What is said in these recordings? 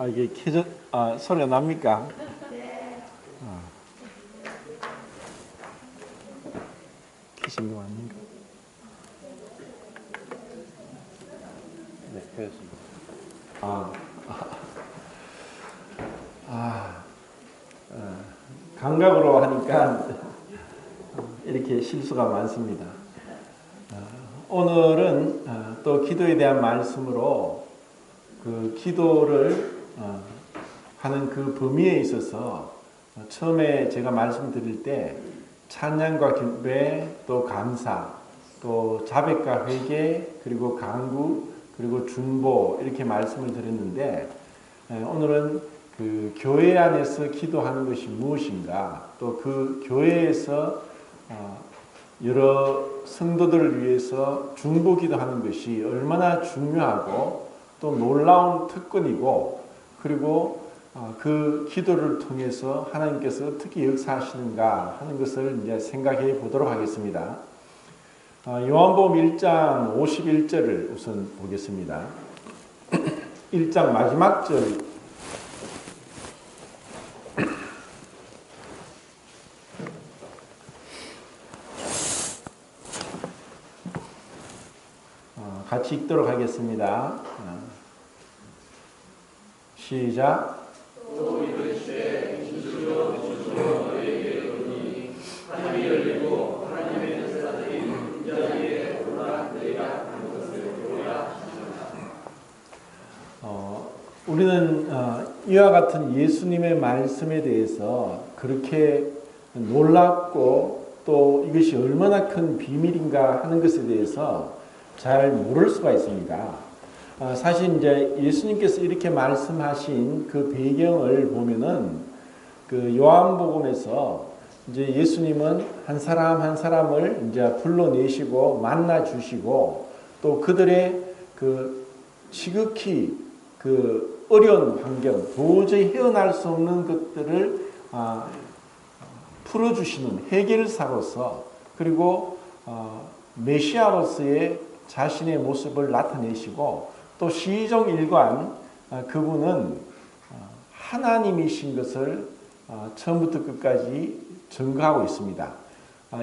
이게 소리가 납니까? 켜신 거 아닌가? 네, 켜졌습니다. 감각으로 하니까 이렇게 실수가 많습니다. 오늘은 또 기도에 대한 말씀으로 그 기도를 하는 그 범위에 있어서 처음에 제가 말씀드릴 때 찬양과 경배, 또 감사, 또 자백과 회개, 그리고 간구, 그리고 중보 이렇게 말씀을 드렸는데 오늘은 그 교회 안에서 기도하는 것이 무엇인가, 또 그 교회에서 여러 성도들을 위해서 중보 기도하는 것이 얼마나 중요하고 또 놀라운 특권이고, 그리고 그 기도를 통해서 하나님께서 어떻게 역사하시는가 하는 것을 이제 생각해 보도록 하겠습니다. 요한복음 1장 51절을 우선 보겠습니다. 1장 마지막 절. 같이 읽도록 하겠습니다. 시작. 또 이르시되 진실로 너희에게 이르노니 하늘이 열리고 하나님의 천사들이 인자위에 올라 내리라 하는 것을 보리라 하시니라. 우리는 이와 같은 예수님의 말씀에 대해서 그렇게 놀랍고 또 이것이 얼마나 큰 비밀인가 하는 것에 대해서 잘 모를 수가 있습니다. 사실 이제 예수님께서 이렇게 말씀하신 그 배경을 보면은 그 요한복음에서 이제 예수님은 한 사람 한 사람을 이제 불러내시고 만나 주시고 또 그들의 그 지극히 그 어려운 환경, 도저히 헤어날 수 없는 것들을 풀어주시는 해결사로서, 그리고 메시아로서의 자신의 모습을 나타내시고, 또 시종일관 그분은 하나님이신 것을 처음부터 끝까지 증거하고 있습니다.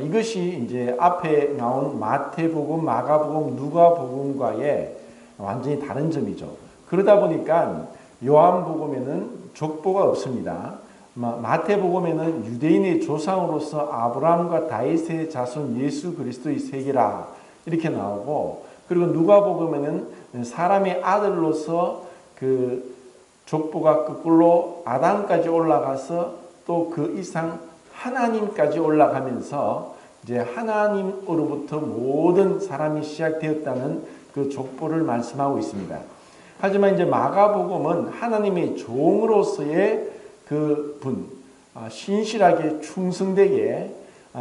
이것이 이제 앞에 나온 마태복음, 마가복음, 누가복음과의 완전히 다른 점이죠. 그러다 보니까 요한복음에는 족보가 없습니다. 마태복음에는 유대인의 조상으로서 아브라함과 다윗의 자손 예수 그리스도의 세계라 이렇게 나오고, 그리고 누가복음에는 사람의 아들로서 그 족보가 거꾸로 아담까지 올라가서 또 그 이상 하나님까지 올라가면서 이제 하나님으로부터 모든 사람이 시작되었다는 그 족보를 말씀하고 있습니다. 하지만 이제 마가복음은 하나님의 종으로서의 그 분, 신실하게 충성되게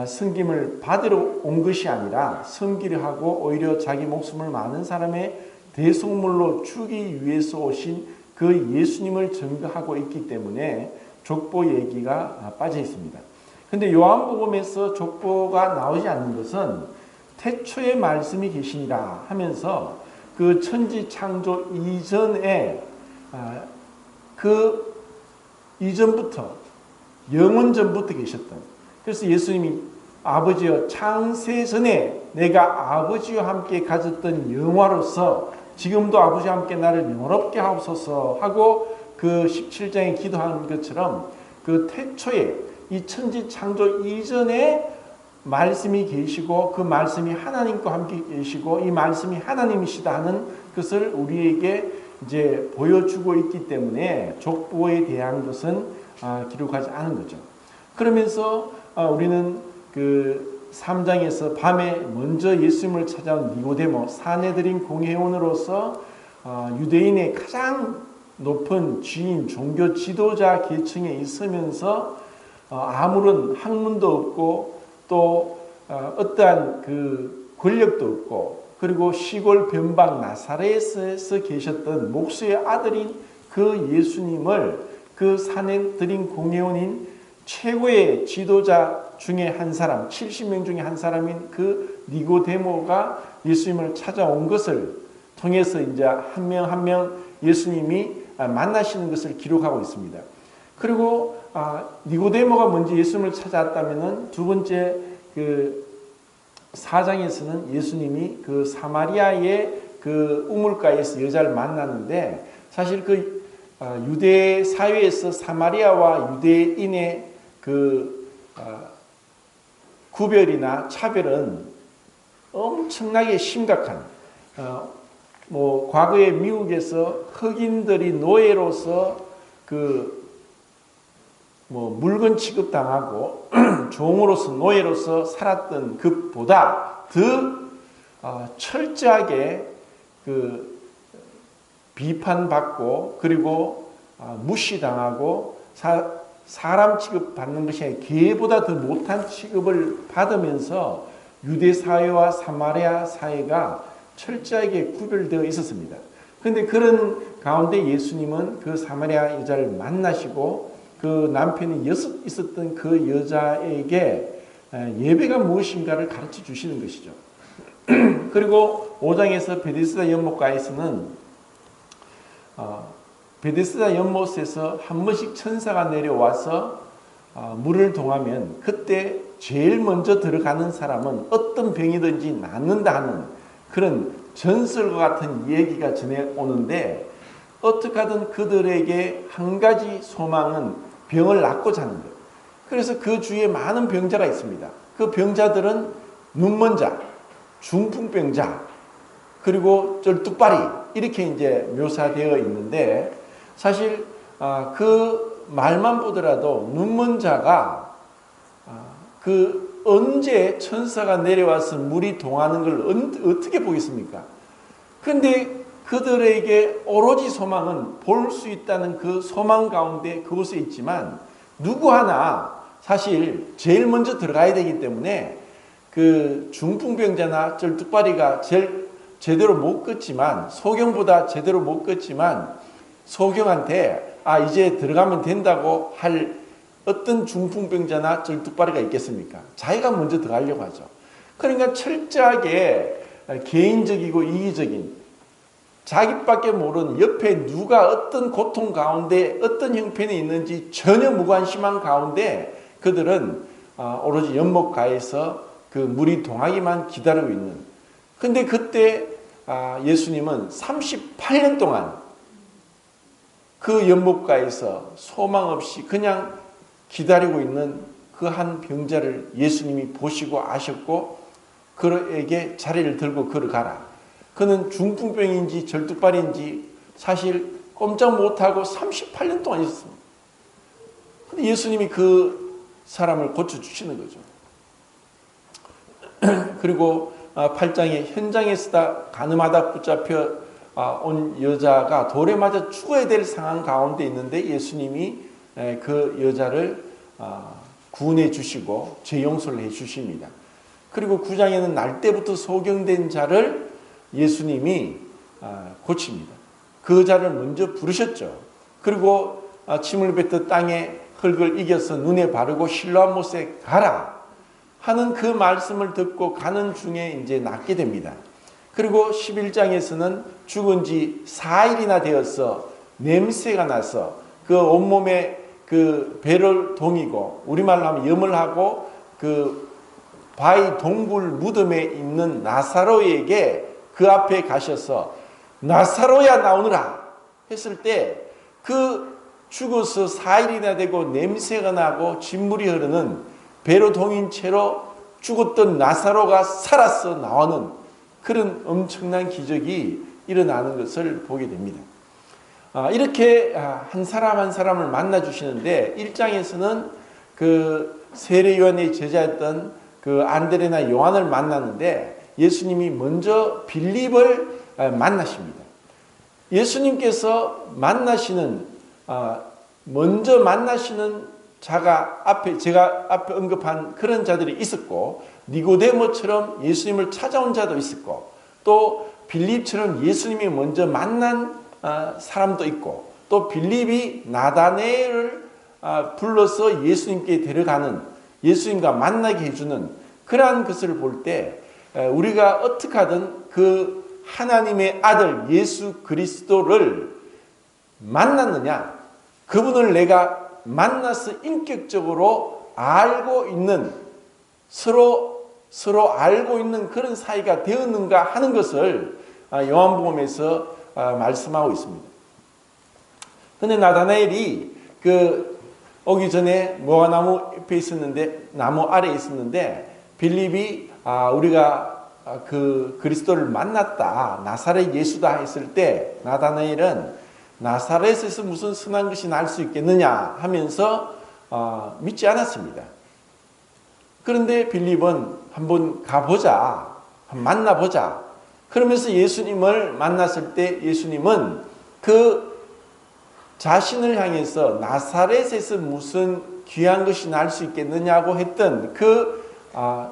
섬김을 받으러 온 것이 아니라 섬기려 하고 오히려 자기 목숨을 많은 사람의 대속물로 주기 위해서 오신 그 예수님을 증거하고 있기 때문에 족보 얘기가 빠져 있습니다. 그런데 요한복음에서 족보가 나오지 않는 것은 태초에 말씀이 계시니라 하면서 그 천지 창조 이전에 그 이전부터 영원전부터 계셨던, 그래서 예수님이 아버지여 창세 전에 내가 아버지와 함께 가졌던 영화로서 지금도 아버지와 함께 나를 영화롭게 하옵소서 하고 그 17장에 기도한 것처럼 그 태초에 이 천지 창조 이전에 말씀이 계시고 그 말씀이 하나님과 함께 계시고 이 말씀이 하나님이시다 하는 것을 우리에게 이제 보여주고 있기 때문에 족보에 대한 것은 기록하지 않은 거죠. 그러면서 우리는 그 3장에서 밤에 먼저 예수님을 찾아온 니고데모, 사내들인 공회원으로서 유대인의 가장 높은 지인, 종교 지도자 계층에 있으면서 아무런 학문도 없고 또 어떠한 그 권력도 없고, 그리고 시골 변방 나사렛에서 계셨던 목수의 아들인 그 예수님을 그 사내들인 공회원인 최고의 지도자 중에 한 사람, 70명 중에 한 사람인 그 니고데모가 예수님을 찾아온 것을 통해서 이제 한 명 한 명 예수님이 만나시는 것을 기록하고 있습니다. 그리고 니고데모가 먼저 예수님을 찾아왔다면은 두 번째 그 4장에서는 예수님이 그 사마리아의 그 우물가에서 여자를 만났는데, 사실 그 유대 사회에서 사마리아와 유대인의 그 구별이나 차별은 엄청나게 심각한, 뭐 과거에 미국에서 흑인들이 노예로서 그 뭐 물건 취급당하고 종으로서 노예로서 살았던 것보다 더 철저하게 그 비판받고 그리고 무시당하고 사람 취급받는 것이 아니라 개보다 더 못한 취급을 받으면서 유대 사회와 사마리아 사회가 철저하게 구별되어 있었습니다. 그런데 그런 가운데 예수님은 그 사마리아 여자를 만나시고 그 남편이 있었던 그 여자에게 예배가 무엇인가를 가르쳐 주시는 것이죠. 그리고 5장에서 베데스다 연못가에서는 베데스다 연못에서 한 번씩 천사가 내려와서 물을 동하면 그때 제일 먼저 들어가는 사람은 어떤 병이든지 낫는다 하는 그런 전설과 같은 얘기가 전해오는데, 어떻게 하든 그들에게 한 가지 소망은 병을 낫고자 하는 거예요. 그래서 그 주위에 많은 병자가 있습니다. 그 병자들은 눈먼 자, 중풍병자, 그리고 쩔뚝발이 이렇게 이제 묘사되어 있는데, 사실 그 말만 보더라도 눈먼 자가 그 언제 천사가 내려와서 물이 동하는 걸 어떻게 보겠습니까? 근데 그들에게 오로지 소망은 볼 수 있다는 그 소망 가운데 그곳에 있지만, 누구 하나 사실 제일 먼저 들어가야 되기 때문에 그 중풍병자나 쩔뚝발이가 제대로 못 걷지만, 소경보다 제대로 못 걷지만 소경한테 이제 들어가면 된다고 할 어떤 중풍병자나 쩔뚝발이가 있겠습니까? 자기가 먼저 들어가려고 하죠. 그러니까 철저하게 개인적이고 이기적인, 자기밖에 모르는 옆에 누가 어떤 고통 가운데 어떤 형편이 있는지 전혀 무관심한 가운데 그들은 오로지 연못가에서 그 물이 동하기만 기다리고 있는. 근데 그때 예수님은 38년 동안 그 연못가에서 소망 없이 그냥 기다리고 있는 그 한 병자를 예수님이 보시고 아셨고, 그에게 자리를 들고 걸어가라. 그는 중풍병인지 절뚝발인지 사실 꼼짝 못하고 38년 동안 있었습니다. 근데 예수님이 그 사람을 고쳐주시는 거죠. 그리고 8장에 현장에서 가늠하다 붙잡혀 온 여자가 돌에 맞아 죽어야 될 상황 가운데 있는데 예수님이 그 여자를 구원해 주시고 죄 용서를 해 주십니다. 그리고 9장에는 날 때부터 소경된 자를 예수님이 고칩니다. 그 자를 먼저 부르셨죠. 그리고 침을 뱉어 땅에 흙을 이겨서 눈에 바르고 실로암 못에 가라 하는 그 말씀을 듣고 가는 중에 이제 낫게 됩니다. 그리고 11장에서는 죽은 지 4일이나 되어서 냄새가 나서 그 온몸에 그 배를 동이고, 우리말로 하면 염을 하고 그 바위 동굴 무덤에 있는 나사로에게 그 앞에 가셔서 나사로야 나오너라 했을 때, 그 죽어서 4일이나 되고 냄새가 나고 진물이 흐르는 배로 동인 채로 죽었던 나사로가 살아서 나오는 그런 엄청난 기적이 일어나는 것을 보게 됩니다. 이렇게 한 사람 한 사람을 만나 주시는데, 1장에서는 그 세례 요한의 제자였던 그 안드레나 요한을 만났는데 예수님이 먼저 빌립을 만나십니다. 예수님께서 먼저 만나시는 자가 제가 앞에 언급한 그런 자들이 있었고, 니고데모처럼 예수님을 찾아온 자도 있었고, 또 빌립처럼 예수님이 먼저 만난 사람도 있고, 또 빌립이 나다네엘을 불러서 예수님께 데려가는, 예수님과 만나게 해주는 그러한 것을 볼 때 우리가 어떻게 하든 그 하나님의 아들 예수 그리스도를 만났느냐? 그분을 내가 만나서 인격적으로 알고 있는, 서로 알고 있는 그런 사이가 되었는가 하는 것을 요한복음에서 말씀하고 있습니다. 근데 나다나엘이 오기 전에 무화과나무 옆에 있었는데, 나무 아래에 있었는데, 빌립이 우리가 그 그리스도를 만났다, 나사렛 예수다 했을 때 나다나엘은 나사렛에서 무슨 선한 것이 날 수 있겠느냐 하면서 믿지 않았습니다. 그런데 빌립은 한번 가보자, 한번 만나보자. 그러면서 예수님을 만났을 때 예수님은 그 자신을 향해서 나사렛에서 무슨 귀한 것이 날 수 있겠느냐고 했던 그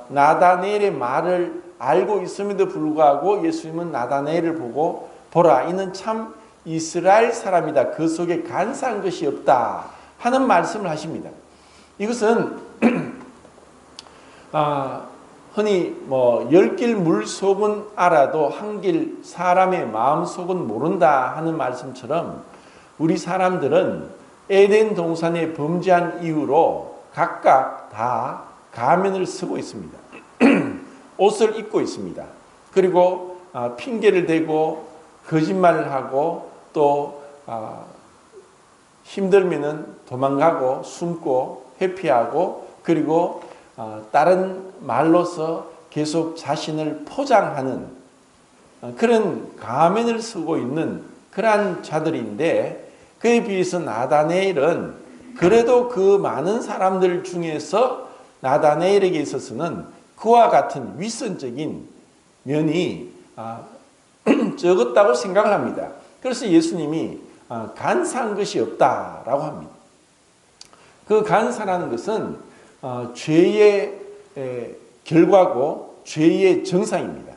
나다나엘의 말을 알고 있음에도 불구하고 예수님은 나다나엘을 보고 보라, 이는 참 이스라엘 사람이다, 그 속에 간사한 것이 없다 하는 말씀을 하십니다. 이것은 흔히 10길 물속은 알아도 한 길 사람의 마음속은 모른다 하는 말씀처럼 우리 사람들은 에덴 동산에 범죄한 이후로 각각 다 가면을 쓰고 있습니다. 옷을 입고 있습니다. 그리고 핑계를 대고 거짓말을 하고 또 힘들면은 도망가고 숨고 회피하고 그리고 다른 말로서 계속 자신을 포장하는 그런 가면을 쓰고 있는 그러한 자들인데, 그에 비해서 나다나엘은 그래도 그 많은 사람들 중에서 나다나엘에게 있어서는 그와 같은 위선적인 면이 적었다고 생각을 합니다. 그래서 예수님이 간사한 것이 없다라고 합니다. 그 간사라는 것은 죄의 결과고 죄의 정상입니다.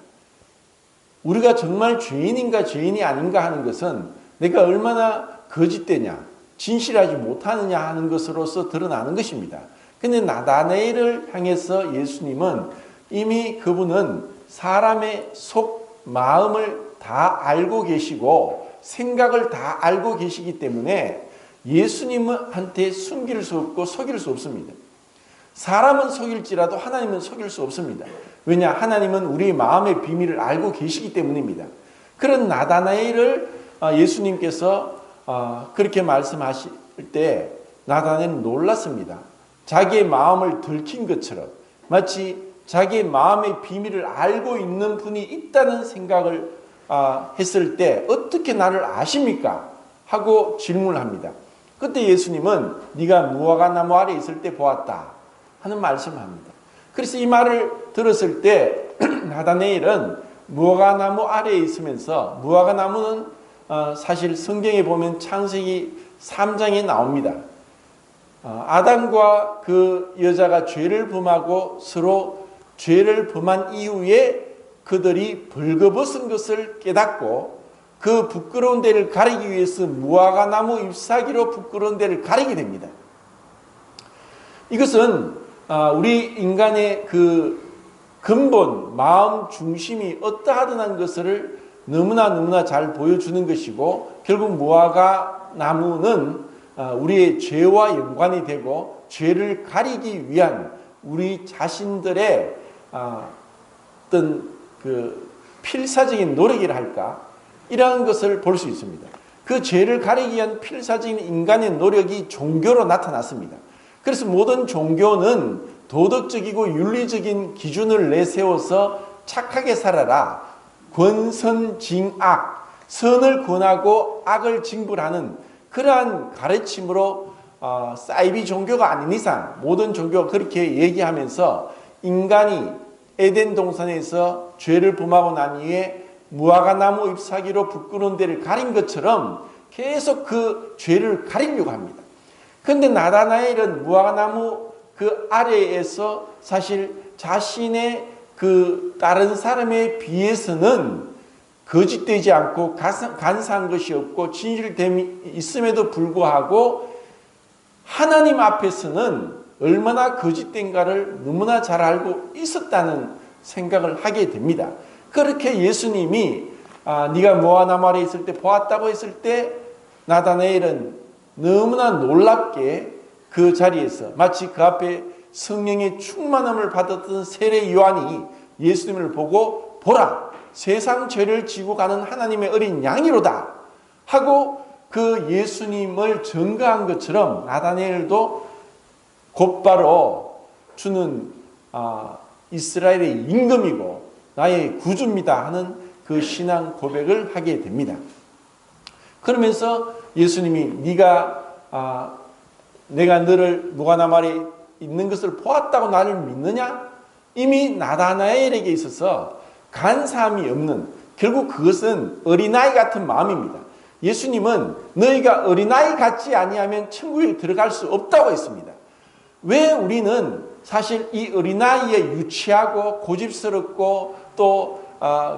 우리가 정말 죄인인가 죄인이 아닌가 하는 것은 내가 얼마나 거짓되냐, 진실하지 못하느냐 하는 것으로서 드러나는 것입니다. 근데 나다나엘을 향해서 예수님은 이미 그분은 사람의 속 마음을 다 알고 계시고 생각을 다 알고 계시기 때문에 예수님한테 숨길 수 없고 속일 수 없습니다. 사람은 속일지라도 하나님은 속일 수 없습니다. 왜냐? 하나님은 우리의 마음의 비밀을 알고 계시기 때문입니다. 그런 나다나엘을 예수님께서 그렇게 말씀하실 때 나다나엘은 놀랐습니다. 자기의 마음을 들킨 것처럼, 마치 자기의 마음의 비밀을 알고 있는 분이 있다는 생각을 했을 때 어떻게 나를 아십니까? 하고 질문을 합니다. 그때 예수님은 네가 무화과나무 아래 있을 때 보았다 하는 말씀을 합니다. 그래서 이 말을 들었을 때 나다나엘은 무화과나무 아래에 있으면서, 무화과나무는 사실 성경에 보면 창세기 3장에 나옵니다. 아담과 그 여자가 죄를 범하고 서로 죄를 범한 이후에 그들이 벌거벗은 것을 깨닫고 그 부끄러운 데를 가리기 위해서 무화과나무 잎사귀로 부끄러운 데를 가리게 됩니다. 이것은 우리 인간의 그 근본 마음 중심이 어떠하든 것을 너무나 잘 보여주는 것이고, 결국 무화과나무는 우리의 죄와 연관이 되고 죄를 가리기 위한 우리 자신들의 어떤 그 필사적인 노력이라 할까, 이러한 것을 볼 수 있습니다. 그 죄를 가리기 위한 필사적인 인간의 노력이 종교로 나타났습니다. 그래서 모든 종교는 도덕적이고 윤리적인 기준을 내세워서 착하게 살아라, 권선징악, 선을 권하고 악을 징벌하는 그러한 가르침으로 사이비 종교가 아닌 이상 모든 종교가 그렇게 얘기하면서 인간이 에덴 동산에서 죄를 범하고 난 이후에 무화과나무 잎사귀로 부끄러운 데를 가린 것처럼 계속 그 죄를 가리려고 합니다. 그런데 나다나엘은 무화과나무 그 아래에서 사실 자신의 그 다른 사람에 비해서는 거짓되지 않고 간사한 것이 없고 진실됨이 있음에도 불구하고 하나님 앞에서는 얼마나 거짓된가를 너무나 잘 알고 있었다는 생각을 하게 됩니다. 그렇게 예수님이 네가 모아나무 아래 있을 때 보았다고 했을 때 나다나엘은 너무나 놀랍게 그 자리에서 마치 그 앞에 성령의 충만함을 받았던 세례 요한이 예수님을 보고 보라, 세상 죄를 지고 가는 하나님의 어린 양이로다 하고 그 예수님을 증거한 것처럼 나다나엘도 곧바로 주는 이스라엘의 임금이고 나의 구주입니다 하는 그 신앙 고백을 하게 됩니다. 그러면서 예수님이 내가 너를 무화과나무 아래 있는 것을 보았다고 나를 믿느냐? 이미 나다나엘에게 있어서 간사함이 없는, 결국 그것은 어린아이 같은 마음입니다. 예수님은 너희가 어린아이 같지 아니하면 천국에 들어갈 수 없다고 했습니다. 왜 우리는 사실 이 어린아이에 유치하고 고집스럽고 또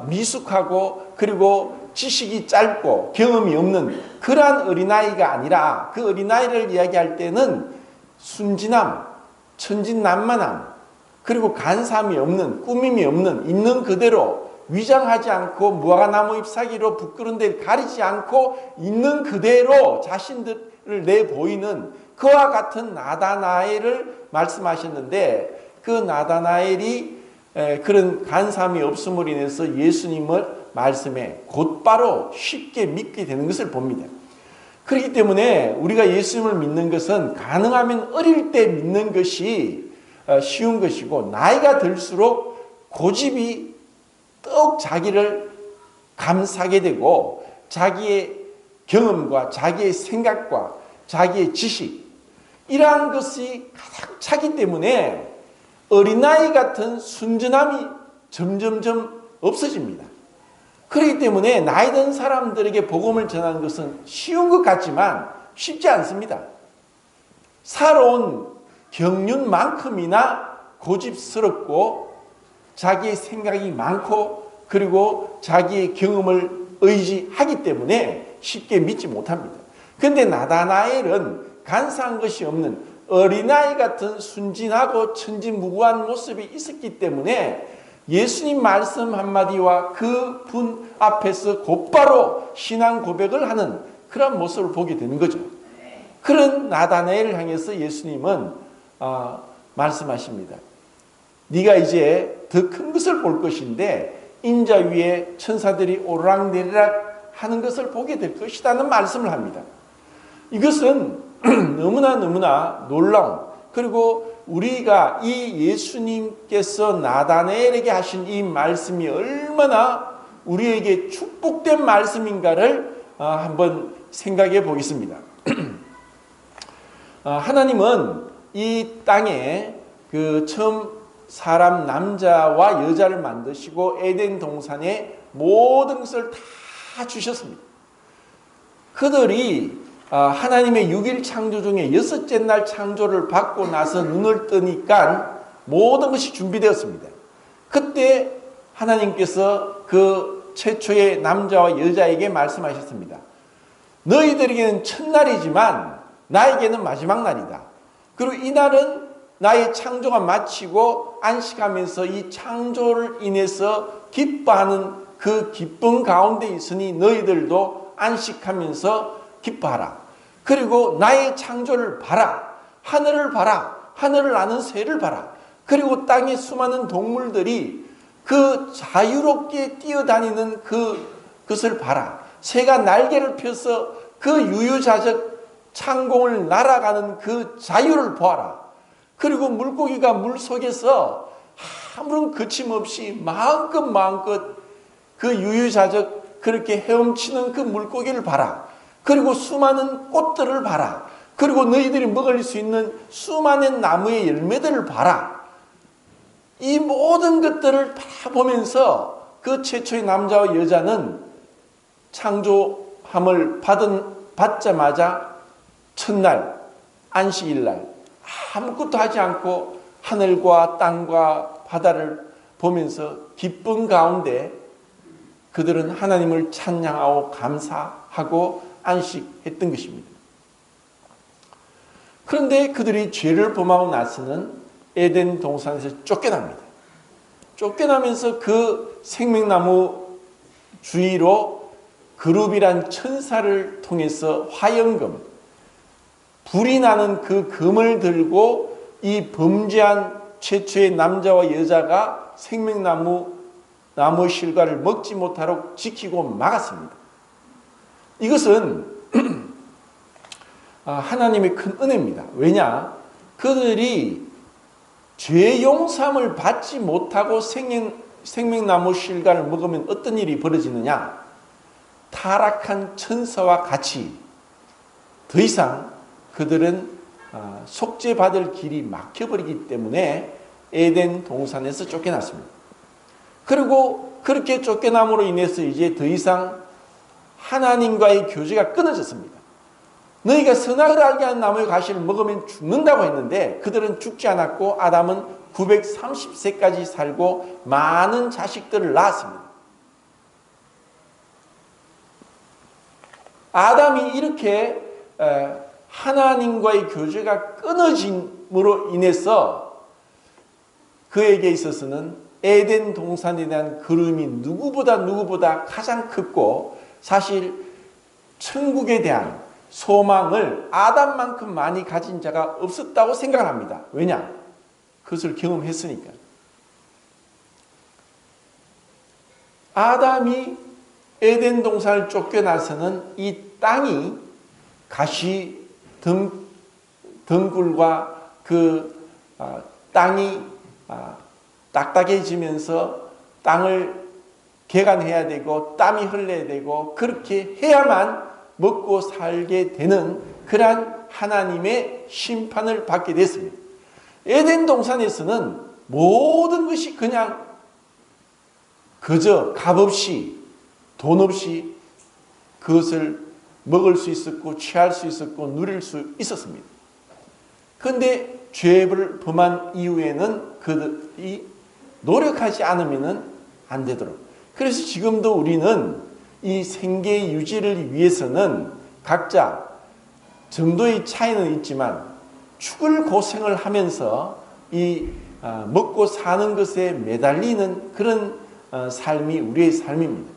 미숙하고 그리고 지식이 짧고 경험이 없는 그러한 어린아이가 아니라 그 어린아이를 이야기할 때는 순진함, 천진난만함, 그리고 간사함이 없는, 꾸밈이 없는, 있는 그대로 위장하지 않고 무화과나무 잎사귀로 부끄러운 데를 가리지 않고 있는 그대로 자신들을 내보이는 그와 같은 나다나엘을 말씀하셨는데, 그 나다나엘이 그런 간사함이 없음으로 인해서 예수님을 말씀에 곧바로 쉽게 믿게 되는 것을 봅니다. 그렇기 때문에 우리가 예수님을 믿는 것은 가능하면 어릴 때 믿는 것이 쉬운 것이고, 나이가 들수록 고집이 더욱 자기를 감싸게 되고 자기의 경험과 자기의 생각과 자기의 지식, 이러한 것이 가장 차기 때문에 어린아이 같은 순전함이 점점점 없어집니다. 그렇기 때문에 나이 든 사람들에게 복음을 전하는 것은 쉬운 것 같지만 쉽지 않습니다. 살아온 경륜만큼이나 고집스럽고 자기의 생각이 많고 그리고 자기의 경험을 의지하기 때문에 쉽게 믿지 못합니다. 그런데 나다나엘은 간사한 것이 없는 어린아이 같은 순진하고 천진무구한 모습이 있었기 때문에 예수님 말씀 한마디와 그 분 앞에서 곧바로 신앙 고백을 하는 그런 모습을 보게 되는 거죠. 그런 나다나엘을 향해서 예수님은 말씀하십니다. 네가 이제 더 큰 것을 볼 것인데 인자 위에 천사들이 오르락내리락 하는 것을 보게 될 것이라는 말씀을 합니다. 이것은 너무나 놀라운, 그리고 우리가 이 예수님께서 나다나엘에게 하신 이 말씀이 얼마나 우리에게 축복된 말씀인가를 한번 생각해 보겠습니다. 하나님은 이 땅에 그 처음 사람 남자와 여자를 만드시고 에덴 동산에 모든 것을 다 주셨습니다. 그들이 하나님의 6일 창조 중에 6째 날 창조를 받고 나서 눈을 뜨니까 모든 것이 준비되었습니다. 그때 하나님께서 그 최초의 남자와 여자에게 말씀하셨습니다. 너희들에게는 첫날이지만 나에게는 마지막 날이다. 그리고 이 날은 나의 창조가 마치고 안식하면서 이 창조를 인해서 기뻐하는 그 기쁨 가운데 있으니 너희들도 안식하면서 기뻐하라. 그리고 나의 창조를 봐라. 하늘을 봐라. 하늘을 나는 새를 봐라. 그리고 땅의 수많은 동물들이 그 자유롭게 뛰어다니는 그것을 봐라. 새가 날개를 펴서 그 유유자적 창공을 날아가는 그 자유를 보아라. 그리고 물고기가 물속에서 아무런 거침없이 마음껏 그 유유자적 그렇게 헤엄치는 그 물고기를 봐라. 그리고 수많은 꽃들을 봐라. 그리고 너희들이 먹을 수 있는 수많은 나무의 열매들을 봐라. 이 모든 것들을 바라보면서 그 최초의 남자와 여자는 창조함을 받자마자 첫날 안식일날 아무것도 하지 않고 하늘과 땅과 바다를 보면서 기쁨 가운데 그들은 하나님을 찬양하고 감사하고 안식했던 것입니다. 그런데 그들이 죄를 범하고 나서는 에덴 동산에서 쫓겨납니다. 쫓겨나면서 그 생명나무 주위로 그룹이란 천사를 통해서 화영금, 불이 나는 그 금을 들고 이 범죄한 최초의 남자와 여자가 생명나무 실과를 먹지 못하도록 지키고 막았습니다. 이것은 하나님의 큰 은혜입니다. 왜냐? 그들이 죄 용서함을 받지 못하고 생명나무 실과를 먹으면 어떤 일이 벌어지느냐? 타락한 천사와 같이 더 이상 그들은 속죄받을 길이 막혀버리기 때문에 에덴 동산에서 쫓겨났습니다. 그리고 그렇게 쫓겨남으로 인해서 이제 더 이상 하나님과의 교제가 끊어졌습니다. 너희가 선악을 알게 하는 나무의 가시를 먹으면 죽는다고 했는데 그들은 죽지 않았고 아담은 930세까지 살고 많은 자식들을 낳았습니다. 아담이 이렇게 하나님과의 교제가 끊어짐으로 인해서 그에게 있어서는 에덴 동산에 대한 그리움이 누구보다 가장 컸고, 사실 천국에 대한 소망을 아담만큼 많이 가진 자가 없었다고 생각을 합니다. 왜냐? 그것을 경험했으니까. 아담이 에덴 동산을 쫓겨나서는 이 땅이 가시 덩굴과 그 땅이 딱딱해지면서 땅을 개간해야 되고 땀이 흘러야 되고 그렇게 해야만 먹고 살게 되는 그러한 하나님의 심판을 받게 됐습니다. 에덴 동산에서는 모든 것이 그냥 그저 값없이 돈 없이 그것을 먹을 수 있었고 취할 수 있었고 누릴 수 있었습니다. 그런데 죄를 범한 이후에는 그들이 노력하지 않으면 안 되도록. 그래서 지금도 우리는 이 생계 유지를 위해서는 각자 정도의 차이는 있지만 죽을 고생을 하면서 이 먹고 사는 것에 매달리는 그런 삶이 우리의 삶입니다.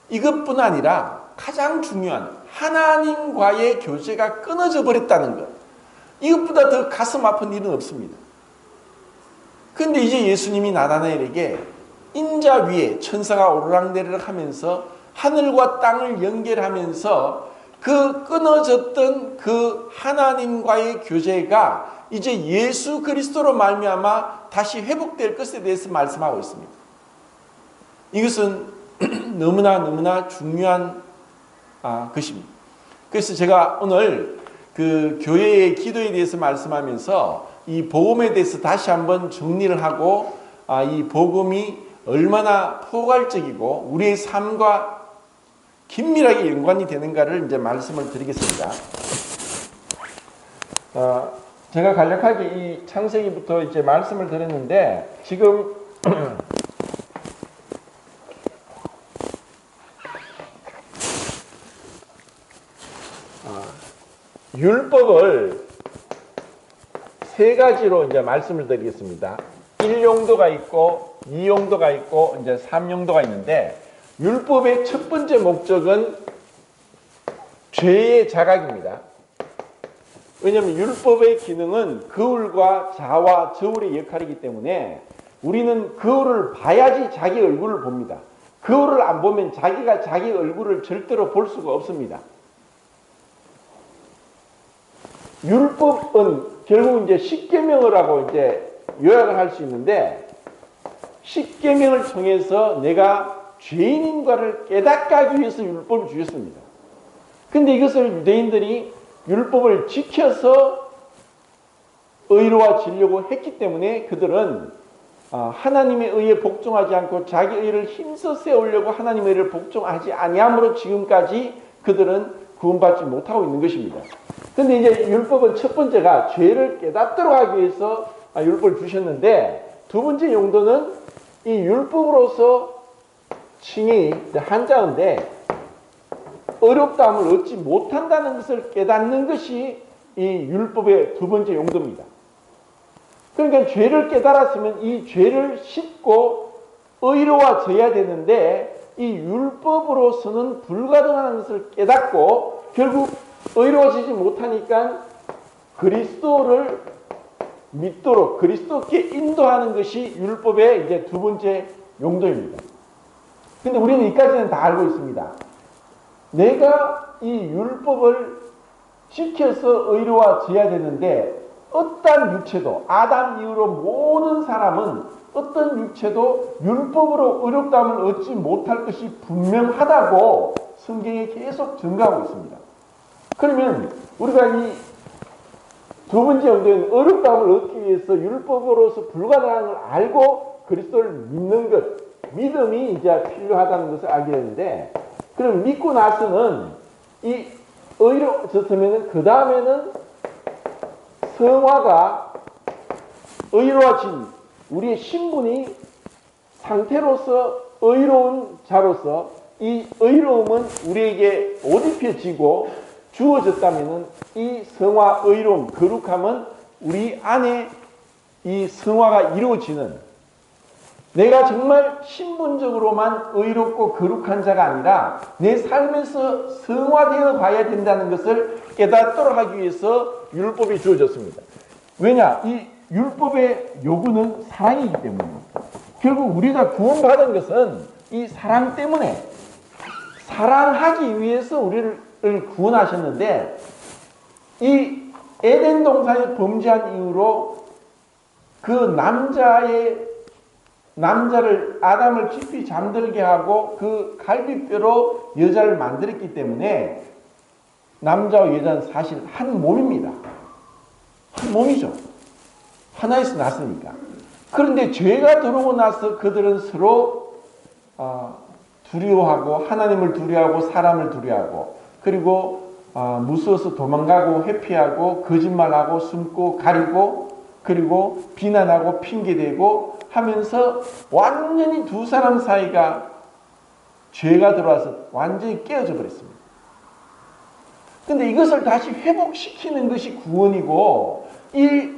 이것뿐 아니라 가장 중요한 하나님과의 교제가 끊어져 버렸다는 것. 이것보다 더 가슴 아픈 일은 없습니다. 그런데 이제 예수님이 나다나엘에게 인자 위에 천사가 오르락내리락 하면서 하늘과 땅을 연결하면서 그 끊어졌던 그 하나님과의 교제가 이제 예수 그리스도로 말미암아 다시 회복될 것에 대해서 말씀하고 있습니다. 이것은 너무나 중요한 것입니다. 그래서 제가 오늘 그 교회의 기도에 대해서 말씀하면서 이 복음에 대해서 다시 한번 정리를 하고 이 복음이 얼마나 포괄적이고 우리의 삶과 긴밀하게 연관이 되는가를 이제 말씀을 드리겠습니다. 제가 간략하게 이 창세기부터 이제 말씀을 드렸는데 지금 율법을 세 가지로 이제 말씀을 드리겠습니다. 1용도가 있고 2용도가 있고 이제 3용도가 있는데 율법의 첫 번째 목적은 죄의 자각입니다. 왜냐하면 율법의 기능은 거울과 자와 저울의 역할이기 때문에 우리는 거울을 봐야지 자기 얼굴을 봅니다. 거울을 안 보면 자기가 자기 얼굴을 절대로 볼 수가 없습니다. 율법은 결국 이제 십계명을 하고 이제 요약을 할 수 있는데 십계명을 통해서 내가 죄인인가를 깨닫게 하기 위해서 율법을 주셨습니다. 근데 이것을 유대인들이 율법을 지켜서 의로워지려고 했기 때문에 그들은 하나님의 의에 복종하지 않고 자기 의를 힘써 세우려고 하나님의 의를 복종하지 아니함으로 지금까지 그들은 구원받지 못하고 있는 것입니다. 근데 이제 율법은 첫 번째가 죄를 깨닫도록 하기 위해서 율법을 주셨는데 두 번째 용도는 이 율법으로서 칭이 한자인데 어렵다함을 얻지 못한다는 것을 깨닫는 것이 이 율법의 두 번째 용도입니다. 그러니까 죄를 깨달았으면 이 죄를 씻고 의로워져야 되는데 이 율법으로서는 불가능한 것을 깨닫고 결국 의로워지지 못하니까 그리스도를 믿도록 그리스도께 인도하는 것이 율법의 이제 두 번째 용도입니다. 근데 우리는 이까지는 다 알고 있습니다. 내가 이 율법을 지켜서 의로워져야 되는데 어떤 육체도 아담 이후로 모든 사람은 어떤 육체도 율법으로 의롭다함을 얻지 못할 것이 분명하다고 성경에 계속 증거하고 있습니다. 그러면 우리가 이 두 번째 용도인 의롭다함을 얻기 위해서 율법으로서 불가능한 걸 알고 그리스도를 믿는 것, 믿음이 이제 필요하다는 것을 알게 되는데, 그럼 믿고 나서는 이 의로워졌으면 그 다음에는 성화가 의로워진 우리의 신분이 상태로서 의로운 자로서 이 의로움은 우리에게 옷 입혀지고 주어졌다면 이 성화, 의로움, 거룩함은 우리 안에 이 성화가 이루어지는, 내가 정말 신분적으로만 의롭고 거룩한 자가 아니라 내 삶에서 성화되어 봐야 된다는 것을 깨닫도록 하기 위해서 율법이 주어졌습니다. 왜냐? 이 율법의 요구는 사랑이기 때문입니다. 결국 우리가 구원받은 것은 이 사랑 때문에, 사랑하기 위해서 우리를 구원하셨는데, 이 에덴 동산에 범죄한 이후로 그 남자를 아담을 깊이 잠들게 하고 그 갈비뼈로 여자를 만들었기 때문에 남자와 여자는 사실 한 몸입니다. 한 몸이죠. 하나에서 났으니까. 그런데 죄가 들어오고 나서 그들은 서로 두려워하고, 하나님을 두려워하고 사람을 두려워하고, 그리고 무서워서 도망가고 회피하고 거짓말하고 숨고 가리고, 그리고 비난하고 핑계대고 하면서 완전히 두 사람 사이가 죄가 들어와서 완전히 깨어져 버렸습니다. 근데 이것을 다시 회복시키는 것이 구원이고, 이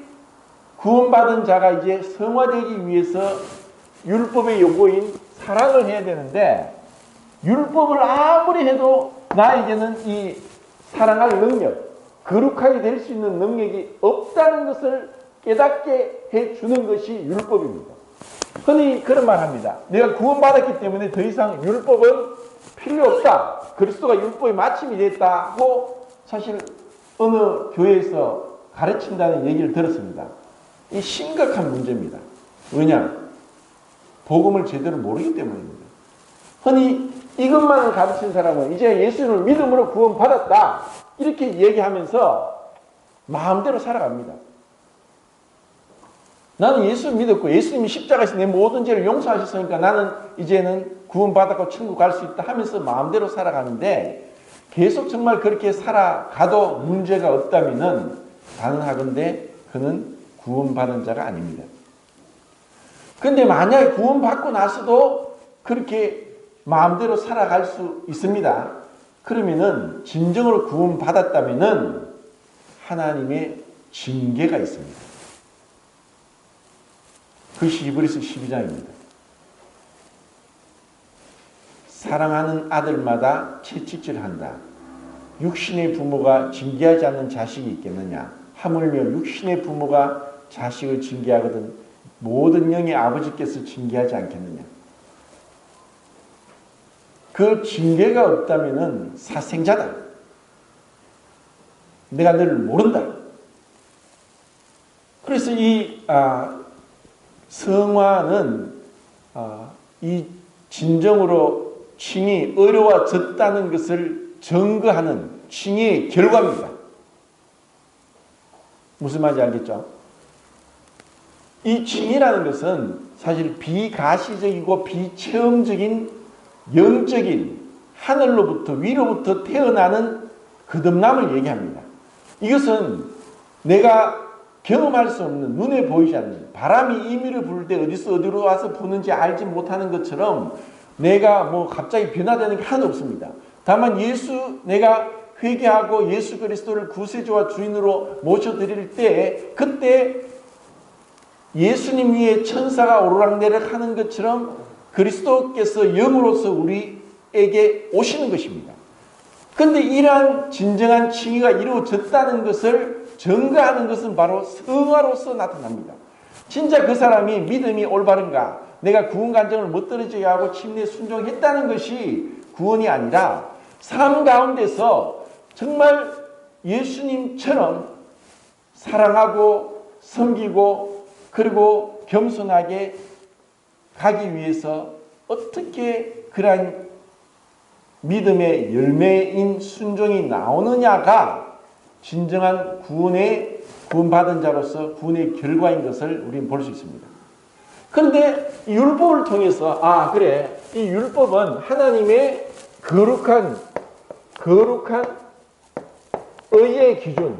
구원받은 자가 이제 성화되기 위해서 율법의 요구인 사랑을 해야 되는데, 율법을 아무리 해도 나에게는 이 사랑할 능력, 거룩하게 될 수 있는 능력이 없다는 것을 깨닫게 해주는 것이 율법입니다. 흔히 그런 말 합니다. 내가 구원받았기 때문에 더 이상 율법은 필요 없다. 그리스도가 율법의 마침이 됐다고 사실 어느 교회에서 가르친다는 얘기를 들었습니다. 이 심각한 문제입니다. 왜냐? 복음을 제대로 모르기 때문입니다. 흔히 이것만을 가르친 사람은 이제 예수를 믿음으로 구원받았다 이렇게 얘기하면서 마음대로 살아갑니다. 나는 예수를 믿었고 예수님이 십자가에서 내 모든 죄를 용서하셨으니까 나는 이제는 구원받았고 천국 갈 수 있다 하면서 마음대로 살아가는데, 계속 정말 그렇게 살아가도 문제가 없다면은 가능하건대 그는 구원받은 자가 아닙니다. 그런데 만약에 구원받고 나서도 그렇게 마음대로 살아갈 수 있습니다. 그러면은 진정으로 구원받았다면은 하나님의 징계가 있습니다. 그것이 히브리서 12장입니다. 사랑하는 아들마다 채찍질한다. 육신의 부모가 징계하지 않는 자식이 있겠느냐? 하물며 육신의 부모가 자식을 징계하거든 모든 영의 아버지께서 징계하지 않겠느냐? 그 징계가 없다면은 사생자다. 내가 너를 모른다. 그래서 이 성화는 이 진정으로 칭이 어려워졌다는 것을 증거하는 칭의 결과입니다. 무슨 말인지 알겠죠? 이 칭이라는 것은 사실 비가시적이고 비체험적인 영적인 하늘로부터 위로부터 태어나는 거듭남을 얘기합니다. 이것은 내가 경험할 수 없는, 눈에 보이지 않는, 바람이 임의로 불 때 어디로 와서 부는지 알지 못하는 것처럼 내가 뭐 갑자기 변화되는 게 하나도 없습니다. 다만 내가 회개하고 예수 그리스도를 구세주와 주인으로 모셔드릴 때, 그때 예수님 위에 천사가 오르락내락 하는 것처럼 그리스도께서 영으로서 우리에게 오시는 것입니다. 그런데 이러한 진정한 칭의가 이루어졌다는 것을 증거하는 것은 바로 성화로서 나타납니다. 진짜 그 사람이 믿음이 올바른가, 내가 구원 간증을 못 들어지게 하고 침례에 순종했다는 것이 구원이 아니라 삶 가운데서 정말 예수님처럼 사랑하고 섬기고 그리고 겸손하게 가기 위해서 어떻게 그러한 믿음의 열매인 순종이 나오느냐가 진정한 구원받은 자로서 구원의 결과인 것을 우리는 볼 수 있습니다. 그런데 이 율법을 통해서 그래, 이 율법은 하나님의 거룩한 의의 기준,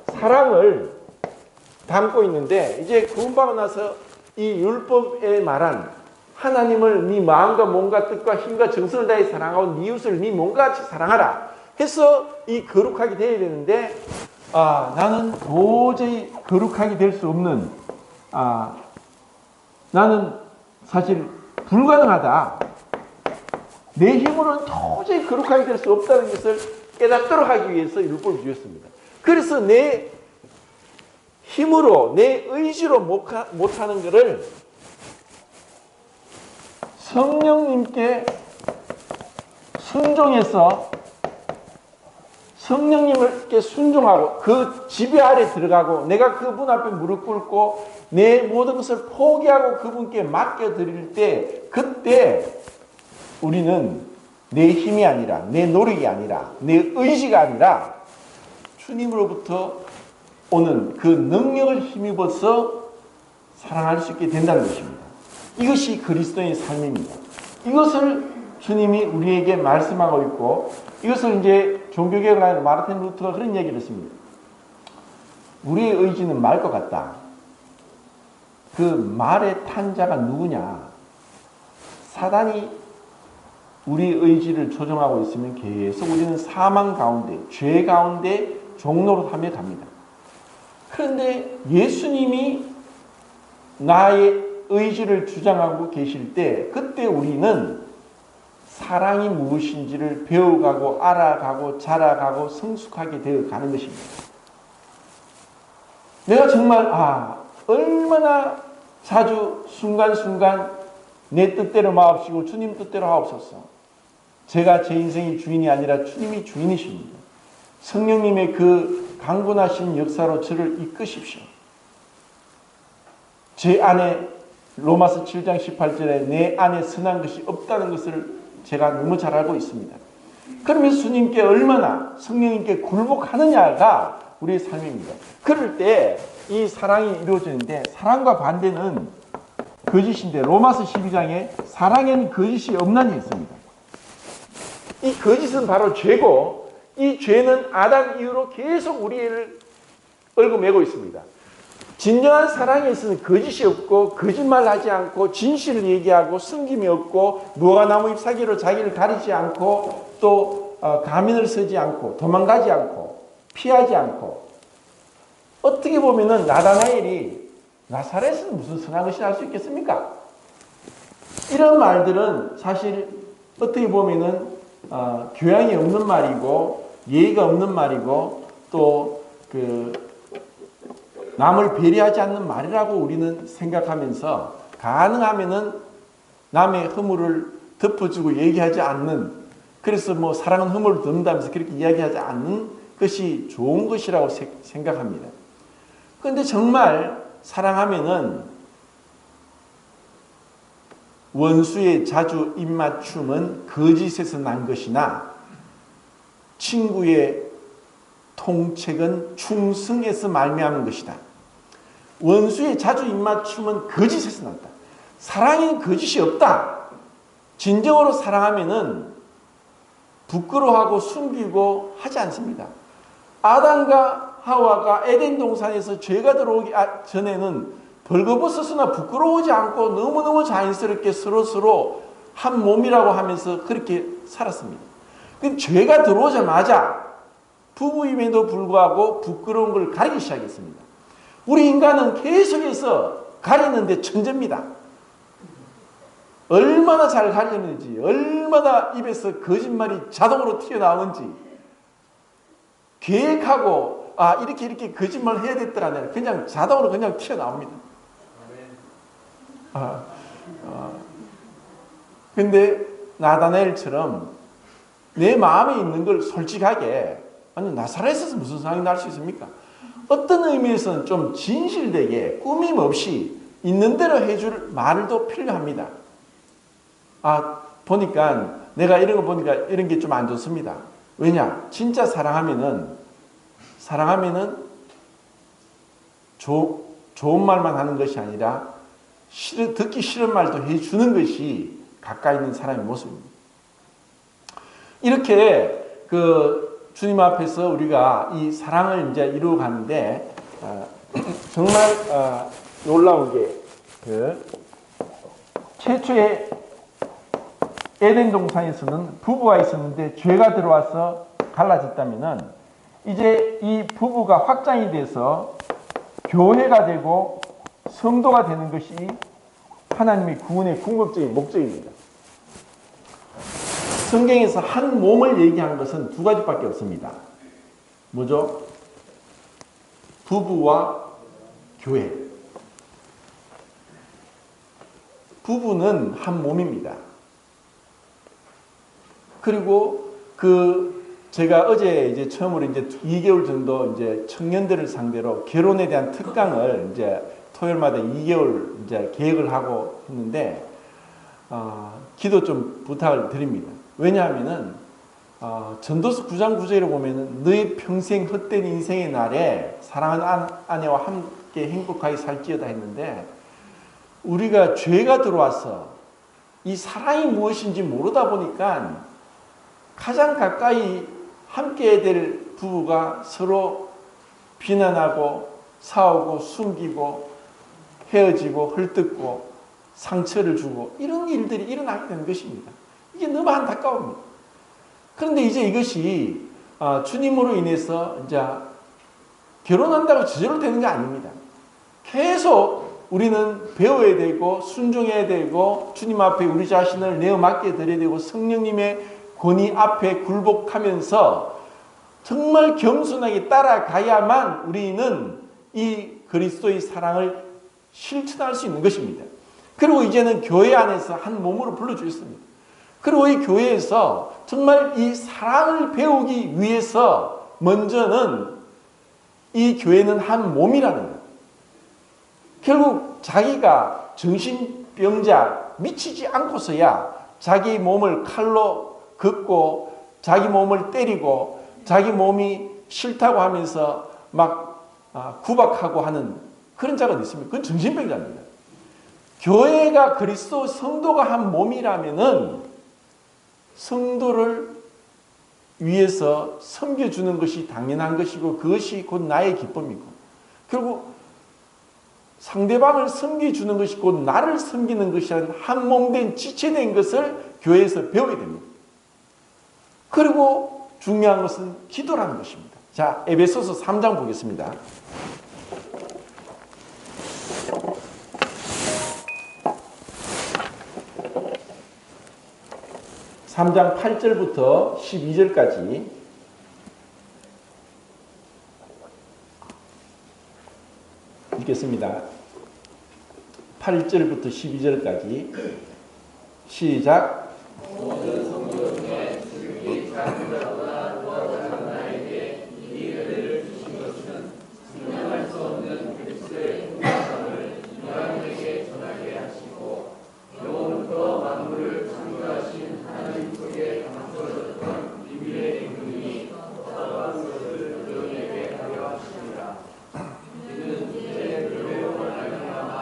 사랑을 담고 있는데, 이제 구원받고 나서 이 율법에 말한 하나님을 네 마음과 몸과 뜻과 힘과 정성을 다해 사랑하고 네 이웃을 네 몸과 같이 사랑하라 해서 이 거룩하게 되어야 되는데, 나는 도저히 거룩하게 될 수 없는, 나는 사실 불가능하다, 내 힘으로는 도저히 거룩하게 될 수 없다는 것을 깨닫도록 하기 위해서 율법을 주셨습니다. 그래서 내 힘으로, 내 의지로 못하는 것을 성령님께 순종해서 성령님께 순종하고 그 지배 아래 들어가고 내가 그분 앞에 무릎 꿇고 내 모든 것을 포기하고 그분께 맡겨드릴 때, 그때 우리는 내 힘이 아니라, 내 노력이 아니라, 내 의지가 아니라 주님으로부터 오는 그 능력을 힘입어서 사랑할 수 있게 된다는 것입니다. 이것이 그리스도의 삶입니다. 이것을 주님이 우리에게 말씀하고 있고, 이것을 이제 종교개혁을 하는 마르틴 루터가 그런 얘기를 했습니다. 우리의 의지는 말 것 같다. 그 말에 탄 자가 누구냐? 사단이 우리 의지를 조종하고 있으면 계속 우리는 사망 가운데, 죄 가운데 종노릇하며 갑니다. 그런데 예수님이 나의 의지를 주장하고 계실 때, 그때 우리는 사랑이 무엇인지를 배워가고 알아가고 자라가고 성숙하게 되어 가는 것입니다. 내가 정말 얼마나 자주 순간순간 내 뜻대로 마옵시고 주님 뜻대로 하옵소서. 제가 제 인생의 주인이 아니라 주님이 주인이십니다. 성령님의 그 강건하신 역사로 저를 이끄십시오. 제 안에 로마서 7장 18절에 내 안에 선한 것이 없다는 것을 제가 너무 잘 알고 있습니다. 그러면 주님께 얼마나 성령님께 굴복하느냐가 우리의 삶입니다. 그럴 때 이 사랑이 이루어지는데, 사랑과 반대는 거짓인데 로마서 12장에 사랑에는 거짓이 없나니 했습니다. 이 거짓은 바로 죄고, 이 죄는 아담 이후로 계속 우리를 얽어매고 있습니다. 진정한 사랑에 있어서는 거짓이 없고 거짓말하지 않고 진실을 얘기하고 숨김이 없고 무화과나무 잎사귀로 자기를 가리지 않고 또 가면을 쓰지 않고 도망가지 않고 피하지 않고, 어떻게 보면은 나다나엘이 나사렛에서 무슨 선한 것이 날 수 있겠습니까? 이런 말들은 사실 어떻게 보면은 교양이 없는 말이고 예의가 없는 말이고 또 남을 배려하지 않는 말이라고 우리는 생각하면서 가능하면은 남의 허물을 덮어주고 얘기하지 않는, 그래서 뭐 사랑은 허물을 덮는다면서 그렇게 이야기하지 않는 것이 좋은 것이라고 생각합니다. 그런데 정말 사랑하면은 원수의 자주 입맞춤은 거짓에서 난 것이나 친구의 통책은 충성에서 말미암은 것이다. 원수의 자주 입맞춤은 거짓에서 난다. 사랑에는 거짓이 없다. 진정으로 사랑하면은 부끄러워하고 숨기고 하지 않습니다. 아담과 하와가 에덴 동산에서 죄가 들어오기 전에는 벌거벗었으나 부끄러워하지 않고 너무너무 자연스럽게 서로 한 몸이라고 하면서 그렇게 살았습니다. 근데 죄가 들어오자마자 부부임에도 불구하고 부끄러운 걸 가리기 시작했습니다. 우리 인간은 계속해서 가리는데 천재입니다. 얼마나 잘 가르쳤는지, 얼마나 입에서 거짓말이 자동으로 튀어나오는지 계획하고 이렇게 거짓말 해야 됐더라. 그냥 자동으로 그냥 튀어나옵니다. 근데 나다나엘처럼 내 마음에 있는 걸 솔직하게, 아니 나사렛에서 무슨 상황이 날 수 있습니까? 어떤 의미에서는 좀 진실되게 꾸밈 없이 있는 대로 해줄 말도 필요합니다. 보니까 내가 이런 거 보니까 이런 게 좀 안 좋습니다. 왜냐? 진짜 사랑하면은 좋은 말만 하는 것이 아니라 듣기 싫은 말도 해주는 것이 가까이 있는 사람의 모습입니다. 이렇게 주님 앞에서 우리가 이 사랑을 이제 이루어 가는데 정말 놀라운 게 최초의 에덴 동산에서는 부부가 있었는데 죄가 들어와서 갈라졌다면은 이제 이 부부가 확장이 돼서 교회가 되고 성도가 되는 것이 하나님의 구원의 궁극적인 목적입니다. 성경에서 한 몸을 얘기한 것은 두 가지밖에 없습니다. 뭐죠? 부부와 교회. 부부는 한 몸입니다. 그리고 제가 어제 이제 처음으로 이제 2개월 정도 이제 청년들을 상대로 결혼에 대한 특강을 이제 토요일마다 2개월 이제 계획을 하고 했는데, 기도 좀 부탁을 드립니다. 왜냐하면은, 전도서 9장 9절에 보면은 너희 평생 헛된 인생의 날에 사랑하는 아내와 함께 행복하게 살지어다 했는데, 우리가 죄가 들어와서 이 사랑이 무엇인지 모르다 보니까 가장 가까이 함께 해야 될 부부가 서로 비난하고 싸우고 숨기고 헤어지고 헐뜯고 상처를 주고 이런 일들이 일어나게 되는 것입니다. 이게 너무 안타까웁니다. 그런데 이제 이것이 주님으로 인해서 이제 결혼한다고 저절로 되는 게 아닙니다. 계속 우리는 배워야 되고 순종해야 되고 주님 앞에 우리 자신을 내어 맡게 드려야 되고 성령님의 권위 앞에 굴복하면서 정말 겸손하게 따라가야만 우리는 이 그리스도의 사랑을 실천할 수 있는 것입니다. 그리고 이제는 교회 안에서 한 몸으로 불러주셨습니다. 그리고 이 교회에서 정말 이 사랑을 배우기 위해서 먼저는 이 교회는 한 몸이라는 것. 결국 자기가 정신병자 미치지 않고서야 자기 몸을 칼로 긋고 자기 몸을 때리고 자기 몸이 싫다고 하면서 막 구박하고 하는 그런 자가 있습니다. 그건 정신병자입니다. 교회가 그리스도 성도가 한 몸이라면은 성도를 위해서 섬겨주는 것이 당연한 것이고 그것이 곧 나의 기쁨이고 결국 상대방을 섬겨주는 것이 곧 나를 섬기는 것이 한 몸된 지체된 것을 교회에서 배우게 됩니다. 그리고 중요한 것은 기도라는 것입니다. 자, 에베소서 3장 보겠습니다. 3장 8절부터 12절까지 읽겠습니다. 8절부터 12절까지 시작. 모든 성도 중에 주님이 작은 자보다 더 작은 자에게 이 은혜를 주신 것은 증명할 수 없는 그리스도의 풍성함을 인간에게 전하게 하시고 영원부터 만물을 창조하신 하나님 속에 감춰졌던 비밀의 임금이 사랑하는 것을 너희에게 하려 하십니다. 이는 이제 교회로 말미암아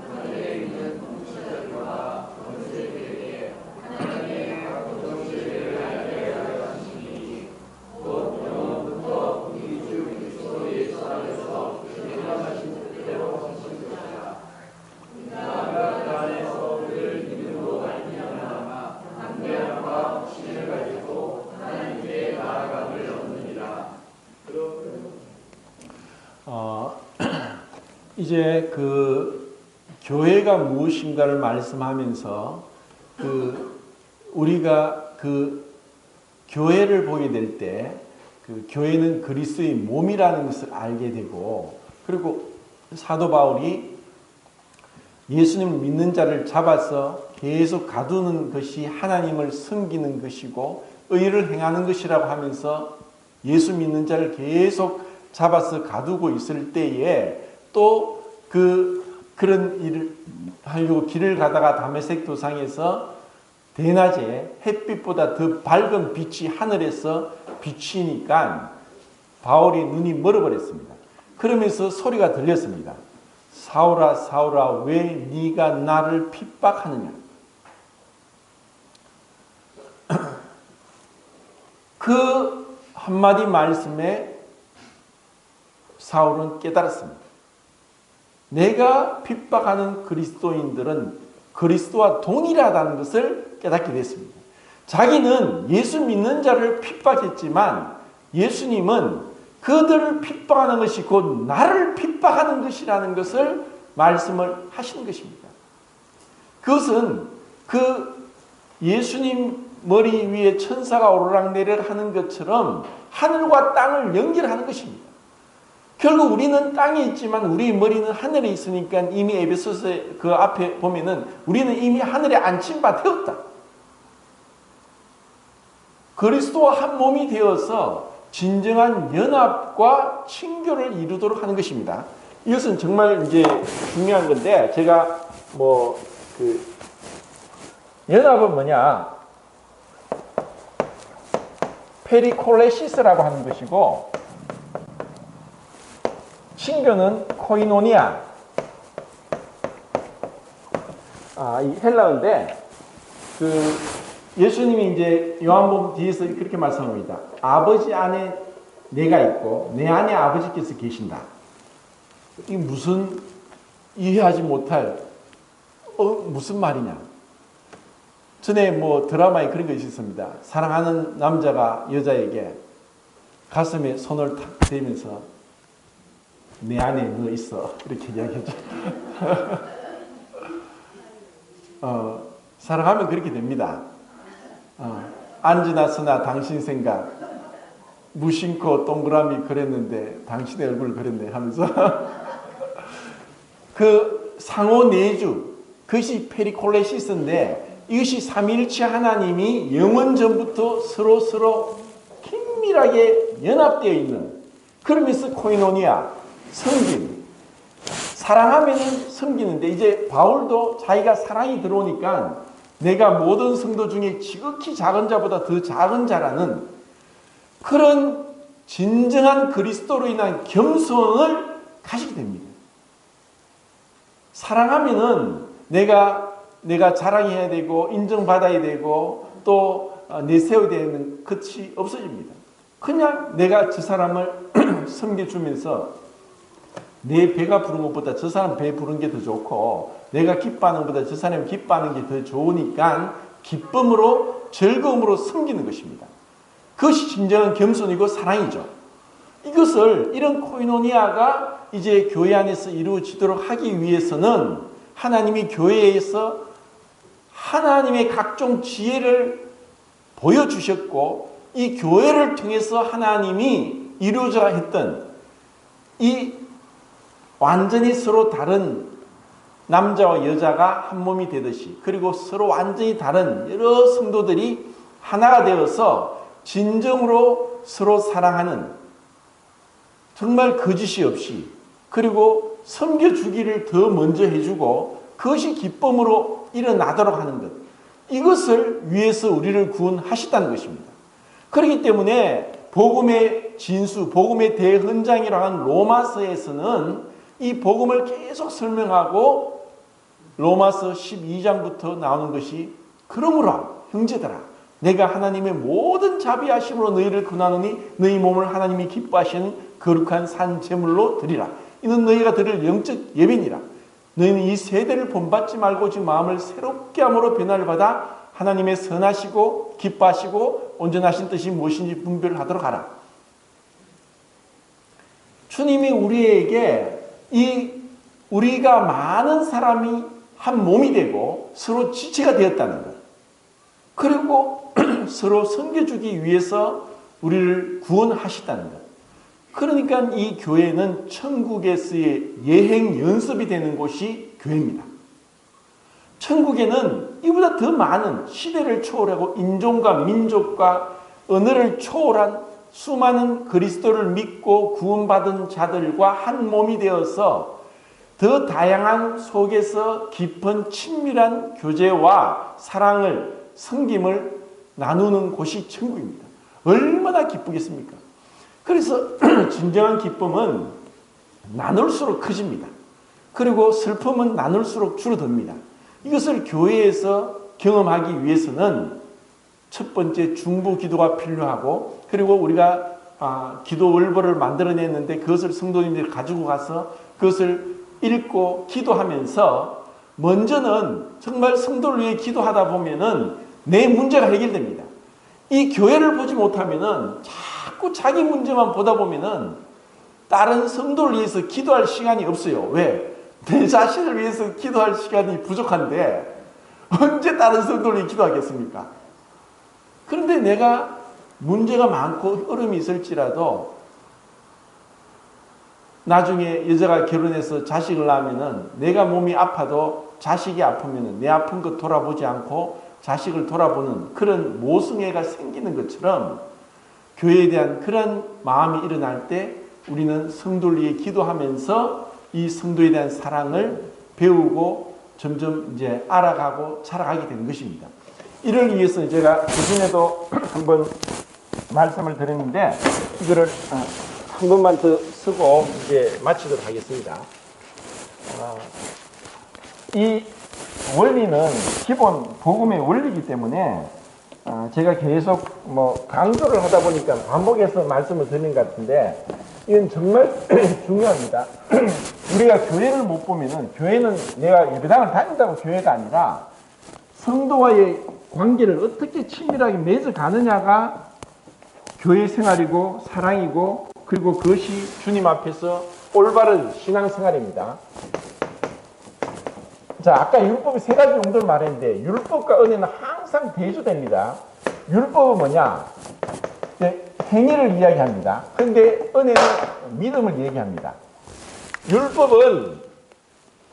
하늘에 있는 통치자들과 권세들에게 하나님의 공동체를 알게 하려 하시니 곧 영원부터 우리 주 그리스도 예수 안에서 예정하신 뜻대로 하신 것이라. 나아가 그 안에서 그를 믿음으로 말미암아 담대함과 확신을 가지고 하나님께 나아감을 얻느니라. 이제 그 교회가 무엇인가를 말씀하면서 우리가 교회를 보게 될 때 교회는 그리스도의 몸이라는 것을 알게 되고, 그리고 사도 바울이 예수님을 믿는 자를 잡아서 계속 가두는 것이 하나님을 섬기는 것이고 의를 행하는 것이라고 하면서 예수 믿는 자를 계속 잡아서 가두고 있을 때에 또 그런 일을 하려고 길을 가다가 다메섹 도상에서 대낮에 햇빛보다 더 밝은 빛이 하늘에서 비치니까 바울이 눈이 멀어버렸습니다. 그러면서 소리가 들렸습니다. 사울아 사울아 왜 네가 나를 핍박하느냐. 그 한마디 말씀에 사울은 깨달았습니다. 내가 핍박하는 그리스도인들은 그리스도와 동일하다는 것을 깨닫게 됐습니다. 자기는 예수 믿는 자를 핍박했지만 예수님은 그들을 핍박하는 것이 곧 나를 핍박하는 것이라는 것을 말씀을 하시는 것입니다. 그것은 예수님 머리 위에 천사가 오르락내리락 하는 것처럼 하늘과 땅을 연결하는 것입니다. 결국 우리는 땅에 있지만 우리 머리는 하늘에 있으니까 이미 에베소서 그 앞에 보면은 우리는 이미 하늘에 앉힌 바 되었다. 그리스도와 한 몸이 되어서 진정한 연합과 친교를 이루도록 하는 것입니다. 이것은 정말 이제 중요한 건데, 제가 연합은 뭐냐? 페리콜레시스라고 하는 것이고, 친교는 코이노니아. 이 헬라어인데, 예수님이 이제 요한복음 뒤에서 그렇게 말씀합니다. 아버지 안에 내가 있고 내 안에 아버지께서 계신다. 이게 무슨 이해하지 못할 무슨 말이냐. 전에 드라마에 그런 것이 있습니다. 사랑하는 남자가 여자에게 가슴에 손을 탁 대면서 내 안에 너 있어 이렇게 이야기하죠. 사랑하면 그렇게 됩니다. 앉으나 서나 당신 생각, 무심코 동그라미 그렸는데 당신의 얼굴 그렸네 하면서 그 상호 내주, 그것이 페리콜레시스인데, 이것이 삼위일체 하나님이 영원 전부터 서로 긴밀하게 연합되어 있는, 그러면서 코이노니아, 섬김. 사랑하면은 섬기는데, 이제 바울도 자기가 사랑이 들어오니까 내가 모든 성도 중에 지극히 작은 자보다 더 작은 자라는 그런 진정한 그리스도로 인한 겸손을 가지게 됩니다. 사랑하면은 내가 자랑해야 되고 인정받아야 되고 또 내세워야 되는 것이 없어집니다. 그냥 내가 저 사람을 섬겨주면서 내 배가 부른 것보다 저 사람 배 부른 게 더 좋고, 내가 기뻐하는 것보다 저 사람이 기뻐하는 게 더 좋으니까 기쁨으로 즐거움으로 섬기는 것입니다. 그것이 진정한 겸손이고 사랑이죠. 이런 코이노니아가 이제 교회 안에서 이루어지도록 하기 위해서는 하나님이 교회에서 하나님의 각종 지혜를 보여주셨고, 이 교회를 통해서 하나님이 이루어져야 했던 이 완전히 서로 다른 남자와 여자가 한 몸이 되듯이, 그리고 서로 완전히 다른 여러 성도들이 하나가 되어서 진정으로 서로 사랑하는, 정말 거짓이 없이, 그리고 섬겨주기를 더 먼저 해주고 그것이 기쁨으로 일어나도록 하는 것, 이것을 위해서 우리를 구원하셨다는 것입니다. 그렇기 때문에 복음의 진수, 복음의 대헌장이라고 하는 로마서에서는 이 복음을 계속 설명하고, 로마서 12장부터 나오는 것이 그러므로 형제들아 내가 하나님의 모든 자비하심으로 너희를 권하노니 너희 몸을 하나님이 기뻐하시는 거룩한 산 제물로 드리라. 이는 너희가 드릴 영적 예배니라. 너희는 이 세대를 본받지 말고 오직 마음을 새롭게 함으로 변화를 받아 하나님의 선하시고 기뻐하시고 온전하신 뜻이 무엇인지 분별하도록 하라. 주님이 우리에게 우리가 많은 사람이 한 몸이 되고 서로 지체가 되었다는 것, 그리고 서로 섬겨주기 위해서 우리를 구원하시다는 것. 그러니까 이 교회는 천국에서의 여행 연습이 되는 곳이 교회입니다. 천국에는 이보다 더 많은 시대를 초월하고 인종과 민족과 언어를 초월한 수많은 그리스도를 믿고 구원받은 자들과 한 몸이 되어서 더 다양한 속에서 깊은 친밀한 교제와 사랑을, 섬김을 나누는 곳이 천국입니다. 얼마나 기쁘겠습니까? 그래서 진정한 기쁨은 나눌수록 커집니다. 그리고 슬픔은 나눌수록 줄어듭니다. 이것을 교회에서 경험하기 위해서는 첫 번째 중보 기도가 필요하고, 그리고 우리가 기도 월보를 만들어냈는데 그것을 성도님들이 가지고 가서 그것을 읽고 기도하면서 먼저는 정말 성도를 위해 기도하다 보면은 내 문제가 해결됩니다. 이 교회를 보지 못하면은 자꾸 자기 문제만 보다 보면은 다른 성도를 위해서 기도할 시간이 없어요. 왜? 내 자신을 위해서 기도할 시간이 부족한데 언제 다른 성도를 위해 기도하겠습니까? 그런데 내가 문제가 많고 어려움이 있을지라도 나중에 여자가 결혼해서 자식을 낳으면은 내가 몸이 아파도 자식이 아프면은 내 아픈 것 돌아보지 않고 자식을 돌아보는 그런 모성애가 생기는 것처럼 교회에 대한 그런 마음이 일어날 때 우리는 성도를 위해 기도하면서 이 성도에 대한 사랑을 배우고 점점 이제 알아가고 자라가게 되는 것입니다. 이를 위해서 제가 그전에도 한번 말씀을 드렸는데 이거를 한 번만 더 쓰고 이제 마치도록 하겠습니다. 이 원리는 기본 복음의 원리이기 때문에 제가 계속 강조를 하다 보니까 반복해서 말씀을 드리는 것 같은데 이건 정말 중요합니다. 우리가 교회를 못 보면은 교회는 내가 예배당을 다닌다고 교회가 아니라 성도와의 관계를 어떻게 친밀하게 맺어 가느냐가 교회 생활이고 사랑이고 그리고 그것이 주님 앞에서 올바른 신앙생활입니다. 자, 아까 율법이 세 가지 용도를 말했는데 율법과 은혜는 항상 대조됩니다. 율법은 뭐냐? 행위를 이야기합니다. 그런데 은혜는 믿음을 얘기합니다. 율법은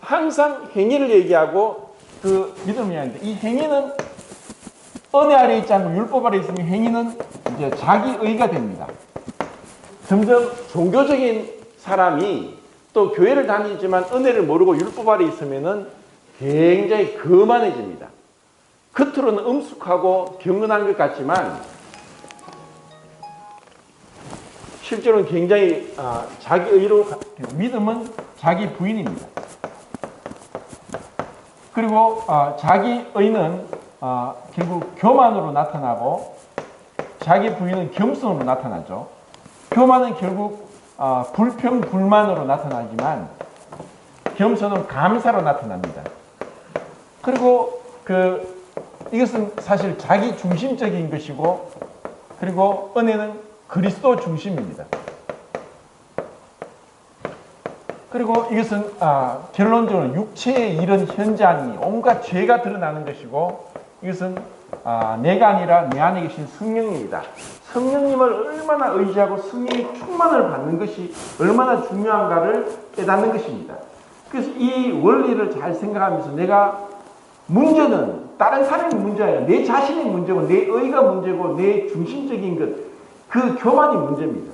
항상 행위를 얘기하고 그 믿음을 얘기하는데 이 행위는 은혜 아래 있지 않고 율법 아래 있으면 행위는 이제 자기의가 됩니다. 점점 종교적인 사람이 또 교회를 다니지만 은혜를 모르고 율법 아래 있으면은 굉장히 거만해집니다. 겉으로는 엄숙하고 경건한 것 같지만 실제로는 굉장히 자기의로, 믿음은 자기 부인입니다. 그리고 자기의는 결국 교만으로 나타나고 자기 부인은 겸손으로 나타나죠. 교만은 결국 불평, 불만으로 나타나지만 겸손은 감사로 나타납니다. 그리고 이것은 사실 자기 중심적인 것이고 그리고 은혜는 그리스도 중심입니다. 그리고 이것은 결론적으로 육체의 이런 현장이 온갖 죄가 드러나는 것이고 이것은 내가 아니라 내 안에 계신 성령입니다. 성령님을 얼마나 의지하고 성령의 충만을 받는 것이 얼마나 중요한가를 깨닫는 것입니다. 그래서 이 원리를 잘 생각하면서 내가 문제는 다른 사람의 문제가 아니라 내 자신의 문제고 내 의가 문제고 내 중심적인 것, 그 교만이 문제입니다.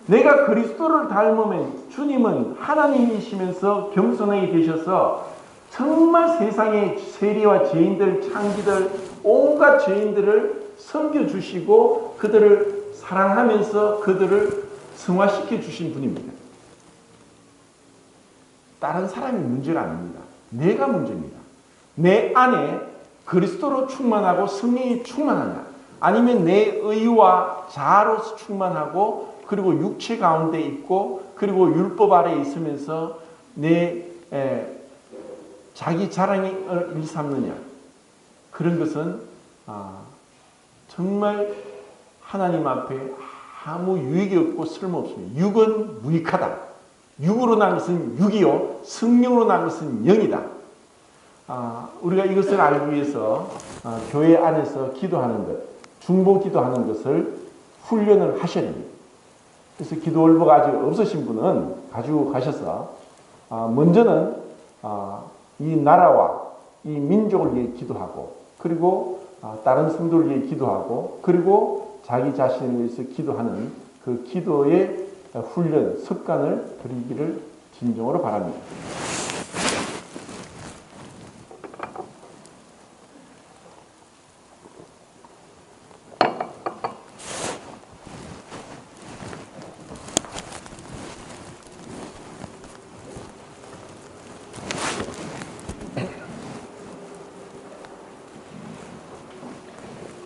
내가 그리스도를 닮으면 주님은 하나님이시면서 겸손하게 계셔서 정말 세상의 세리와 죄인들, 창기들, 온갖 죄인들을 섬겨주시고 그들을 사랑하면서 그들을 승화시켜 주신 분입니다. 다른 사람이 문제가 아닙니다. 내가 문제입니다. 내 안에 그리스도로 충만하고 성령이 충만하냐, 아니면 내 의와 자아로서 충만하고 그리고 육체 가운데 있고 그리고 율법 아래에 있으면서 내 자기 자랑을 일삼느냐, 그런 것은 정말 하나님 앞에 아무 유익이 없고 쓸모없습니다. 육은 무익하다. 육으로 난 것은 육이요 성령으로 난 것은 영이다. 우리가 이것을 알기 위해서 교회 안에서 기도하는 것, 중보 기도하는 것을 훈련을 하셔야 됩니다. 그래서 기도 올보가 아직 없으신 분은 가지고 가셔서 먼저는 이 나라와 이 민족을 위해 기도하고, 그리고 다른 성도를 위해 기도하고, 그리고 자기 자신을 위해서 기도하는 그 기도의 훈련, 습관을 들이기를 진정으로 바랍니다.